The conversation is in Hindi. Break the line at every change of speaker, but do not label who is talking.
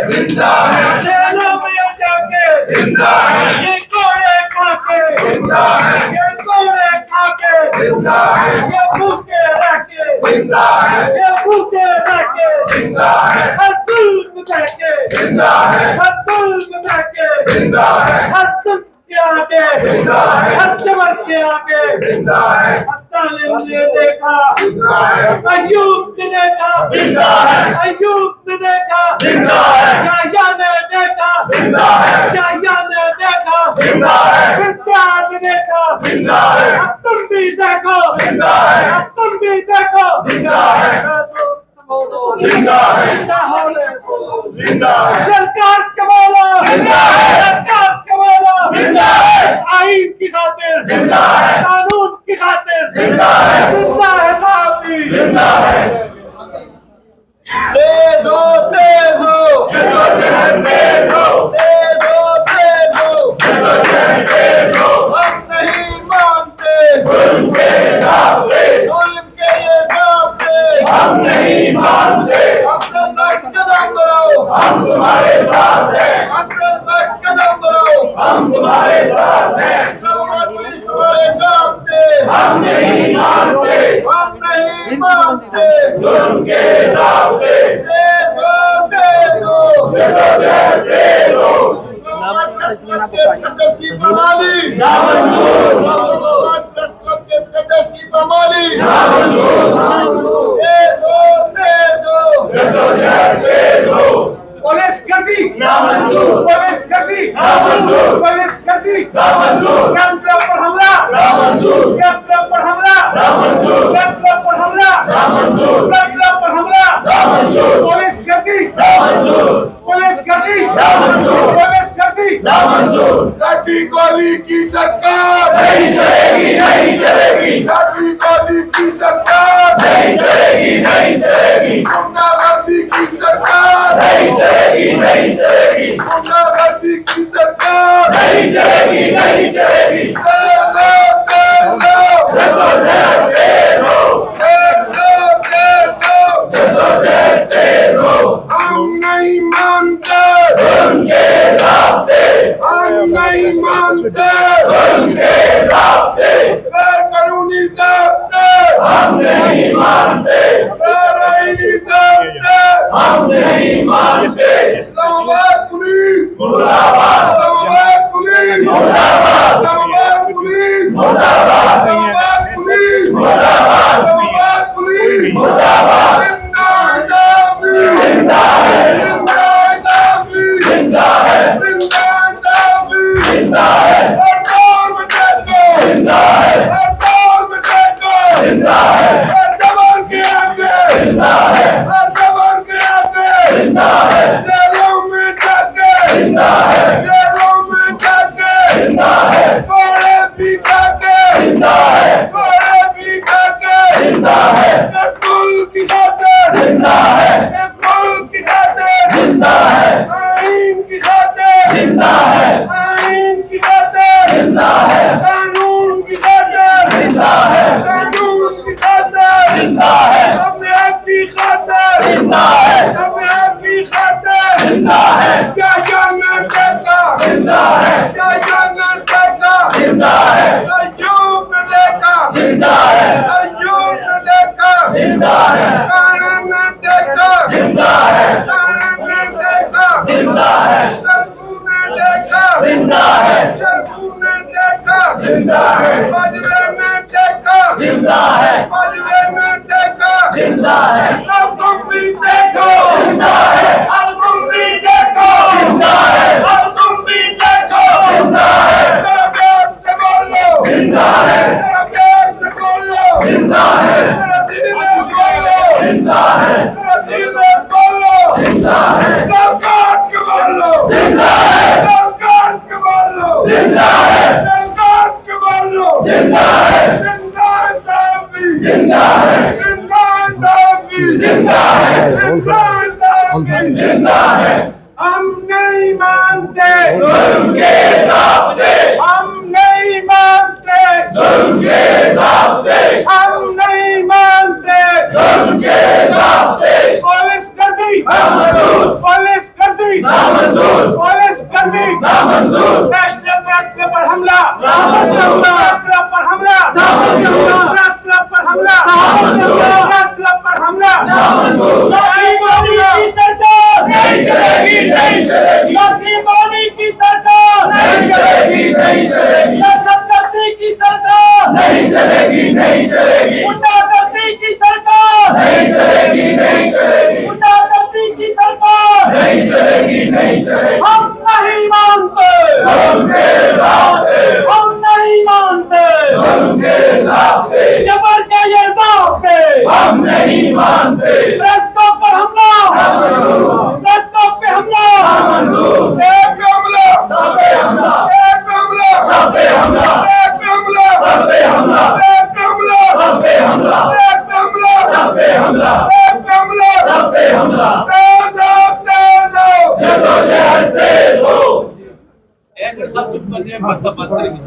जिंदा है, जेलों में जाके जिंदा है, ये कोड़े खाके जिंदा है, ये कोड़े खाके जिंदा है, ये भूखे रह के जिंदा है, ये भूखे रह के जिंदा है, हर जुल्म सह के जिंदा है, हर जुल्म सह के जिंदा है, हर सुख के आगे जिंदा है, हर जबर के आगे जिंदा है, तालिम ने देखा जिंदा है, अय्यूब ने देखा जिंदा है, अय्यूब ने देखा जिंदा है, याह्या ने देखा जिंदा है, याह्या ने देखा जिंदा है, हिस्सा ने देखा जिंदा है, अब तुम भी देखो जिंदा है, अब तुम भी देखो जिंदा है, जिंदा है, जिंदा है, सरकार कमाला जिंदा है, सरकार कमाला जिंदा है, आईन की खातिर जिंदा है, कानून की खातिर जिंदा है, जिंदा है साहबी जिंदा है।
तेज हो तेज हो
जद्दोजहद तेज हो,
तेज हो तेज हो
जद्दोजहद तेज हो,
हम नहीं मानते
जुल्म के हिसाब से
जुल्म के ये ज़ाब्ते
हम नहीं मानते,
अफसर बट कदम बढ़ाओ
हम तुम्हारे साथ हैं,
अफसर बट कदम बढ़ाओ
हम तुम्हारे साथ हैं,
इस्लामाबाद पुलिस तुम्हारे ज़ाब्ते
हम नहीं मानते,
हम नहीं मानते
जुल्म के हिसाब से
तेज हो
जद्दोजहद तेज हो,
इस्लामाबाद प्रेस क्लब के मुक़द्दस की पामाली
नामंजूर,
इस्लामाबाद प्रेस क्लब के मुक़द्दस की पामाली
नामंजूर,
तेज हो
जद्दोजहद तेज हो,
पुलिस गति
नामंजूर,
पुलिस गति
नामंजूर,
पुलिस गति
नामंजूर,
प्रेस क्लब पर हमला
नामंजूर,
प्रेस क्लब पर हमला
नामंजूर,
प्रेस क्लब पर हमला
नामंजूर,
प्रेस क्लब पर हमला
नामंजूर,
पुलिस गति
नामंजूर,
पुलिस गति
नामंजूर,
पुलिस गति
नामंजूर,
लाठी गोली की सरकार
नहीं चलेगी, नहीं चलेगी,
लाठी गोली की सरकार
नहीं चलेगी, नहीं चलेगी,
गुंडागर्दी की सरकार
नहीं चलेगी, नहीं चलेगी,
गुंडागर्दी की सरकार
नहीं चलेगी, नहीं चलेगी,
तेज हो
जद्दोजहद तेज हो, जद्दोजहद तेज हो,
हम नहीं मानते
जुल्म के हिसाब से,
हम नहीं मानते
जुल्म के हिसाब से
गैर कानूनी ज़ाब्ते
हम नहीं मानते,
गैर आईनी ज़ाब्ते
हम नहीं मानते,
इस्लामाबाद पुलिस
मुर्दाबाद,
इस्लामाबाद पुलिस
मुर्दाबाद,
इस्लामाबाद पुलिस
मुर्दाबाद,
इस्लामाबाद पुलिस
मुर्दाबाद,
इस्लामाबाद पुलिस
मुर्दाबाद,
जिंदा है साहबी
जिंदा है,
जिंदा है साहबी
जिंदा है,
हड़ताल में देखो
जिंदा है,
हड़ताल में देखो
जिंदा है,
हर जबर के आगे
जिंदा है,
हर जबर के आगे
जिंदा है,
जेलों में जाके
जिंदा है,
जेलों में जाके
जिंदा है,
कोड़े भी खाके
जिंदा है,
कोड़े भी खाके
जिंदा है,
इस मुल्क की खातिर
जिंदा है,
इस मुल्क की खातिर
जिंदा है,
आईन की खातिर
जिंदा है,
आईन की खातिर
जिंदा है,
कानून की खातिर
जिंदा है,
कानून की खातिर
जिंदा है,
अपने की खातिर
जिंदा है,
अपने की खातिर
जिंदा है,
क्या जानना देखा
जिंदा है,
क्या जानना देखा
जिंदा है,
अय्यूब ने देखा
जिंदा है,
अय्यूब ने देखा
जिंदा है,
कानून ने देखा
जिंदा है,
कानून ने देखा
जिंदा है,
शर्कू ने देखा
जिंदा है,
शर्कू ने देखा
जिंदा है,
बजरे में देखा
जिंदा है,
बजरे में देखा
जिंदा है,
अब तुम भी देखो
जिंदा है,
अब तुम भी देखो
जिंदा है,
अब तुम भी देखो
जिंदा है,
तेरा प्यार से बोलो
जिंदा है,
तेरा प्यार से बोलो
जिंदा है,
तेरा दिल में बोलो
जिंदा है,
तेरा दिल में बोलो
जिंदा है,
सरकार के बोलो
जिंदा है,
सरकार के बोलो
जिंदा है,
सरकार के बोलो
जिंदा है,
जिंदा है साहबी
जिंदा है,
जिंदा है साहबी
जिंदा है,
जिंदा है साहबी
जिंदा है,
हम नहीं मानते
जुल्म के हिसाब से,
हम नहीं मानते
जुल्म के हिसाब से,
हम नहीं मानते
जुल्म के हिसाब से,
पुलिस गति
नामंजूर,
पुलिस गति
दहशतगर्दी
नामंजूर,
पुलिस गर्दी
नामंजूर,
नेशनल प्रेस क्लब पर हमला
नामंजूर,
प्रेस क्लब पर हमला
नामंजूर,
प्रेस क्लब पर हमला
नामंजूर,
प्रेस क्लब पर हमला
नामंजूर,
लाठी मोदी की सरकार
नहीं चलेगी, नहीं चलेगी,
लाठी मोदी की सरकार
नहीं चलेगी, नहीं चलेगी,
दहशतगर्दी की सरकार
नहीं चलेगी, नहीं चलेगी,
गुंडागर्दी की सरकार
नहीं चलेगी, नहीं चलेगी,
गुंडागर्दी की सरकार
नहीं चलेगी, नहीं चलेगी,
हम नहीं मानते
हम के साथ हैं,
हम नहीं मानते
हम के साथ हैं,
जबर के ये ज़ाब्ते
हम नहीं मानते,
प्रेस क्लब पर हमला
नामंजूर,
प्रेस क्लब पे हमला
नामंजूर,
एक पे हमला
सब पे हमला,
एक पे हमला
सब पे हमला,
एक पे हमला
सब पे हमला,
एक पे हमला
सब पे हमला,
एक पे हमला
सब पे हमला,
एक पे हमला
सब पे हमला,
तेज हो तेज हो
जदोजहद तेज हो।
एक सब चुप कर जाए, मत करेंगे।